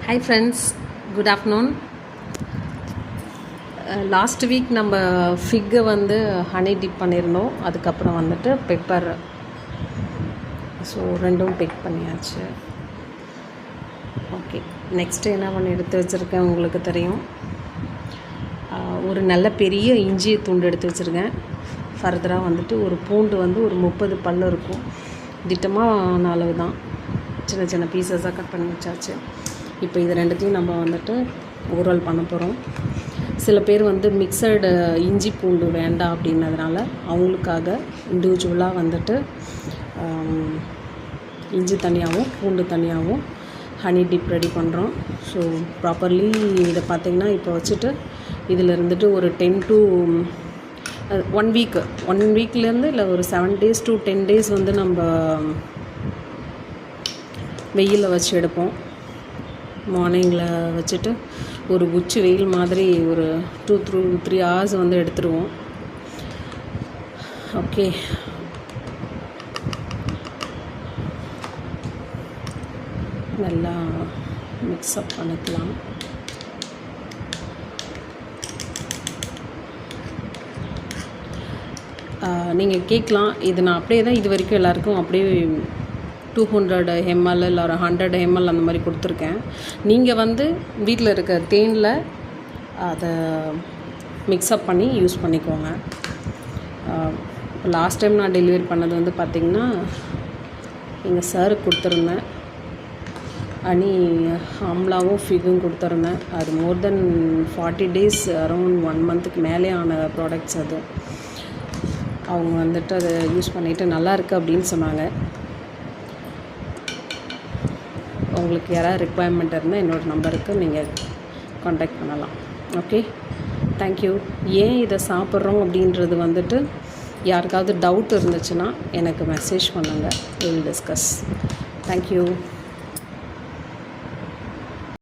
Hi friends, good afternoon. Last week நம்ம ஃபிக்கை வந்து honey tip பண்ணியிருந்தோம். அதுக்கப்புறம் வந்துட்டு பெப்பர், ஸோ ரெண்டும் பிக் பண்ணியாச்சு. ஓகே, நெக்ஸ்ட்டு என்ன பண்ணி எடுத்து வச்சுருக்கேன் உங்களுக்கு தெரியும். ஒரு நல்ல பெரிய இஞ்சி துண்டு எடுத்து வச்சுருக்கேன். ஃபர்தராக வந்துட்டு ஒரு பூண்டு வந்து ஒரு 30 பல் இருக்கும். திட்டமாக அளவு தான், சின்ன சின்ன பீசஸாக கட் பண்ணி வச்சாச்சு. இப்போ இது ரெண்டுத்தையும் நம்ம வந்துட்டு ஊறல் பண்ண போகிறோம். சில பேர் வந்து மிக்சடு இஞ்சி பூண்டு வேண்டாம் அப்படின்னதுனால அவங்களுக்காக இண்டிவிஜுவலாக வந்துட்டு இஞ்சி தனியாகவும் பூண்டு தனியாகவும் ஹனி டிப் ரெடி பண்ணுறோம். ஸோ ப்ராப்பர்லி இதை பார்த்திங்கன்னா இப்போ வச்சுட்டு இதில் இருந்துட்டு ஒரு 10 to 1 வீக்லேருந்து இல்லை ஒரு 7 days to 10 days வந்து நம்ம வெயிலில் வச்சு எடுப்போம். மார்னிங்கில் வச்சுட்டு ஒரு உச்சி வெயில் மாதிரி ஒரு 2 to 3 hours வந்து எடுத்துருவோம். ஓகே, நல்லா மிக்ஸ்அப் பண்ணிக்கலாம். நீங்கள் கேட்கலாம், இது நான் அப்படியே தான் இது வரைக்கும் எல்லாேருக்கும் அப்படியே 200 ml இல்லை ஒரு 100 ml அந்த மாதிரி கொடுத்துருக்கேன். நீங்கள் வந்து வீட்டில் இருக்க தேனில் அதை மிக்ஸ்அப் பண்ணி யூஸ் பண்ணிக்கோங்க. லாஸ்ட் டைம் நான் டெலிவரி பண்ணது வந்து பார்த்திங்கன்னா எங்கள் சாருக்கு கொடுத்துருந்தேன். ஹனி ஆம்லாவும் ஃபிகும் கொடுத்துருந்தேன். அது மோர் தென் 40 days, அரௌண்ட் 1 monthக்கு மேலே ஆன ப்ராடக்ட்ஸ். அது அவங்க வந்துட்டு அதை யூஸ் பண்ணிவிட்டு நல்லாயிருக்கு அப்படின்னு சொன்னாங்க. உங்களுக்கு யாராவது ரிக்குவயர்மெண்ட் இருந்தால் என்னோடய நம்பருக்கு நீங்கள் காண்டாக்ட் பண்ணலாம். Okay, thank you. ஏன் இதை சாப்பிட்றோம் அப்படின்றது வந்துட்டு யாருக்காவது டவுட் இருந்துச்சுன்னா எனக்கு மெசேஜ் பண்ணுங்கள். Will discuss. தேங்க்யூ.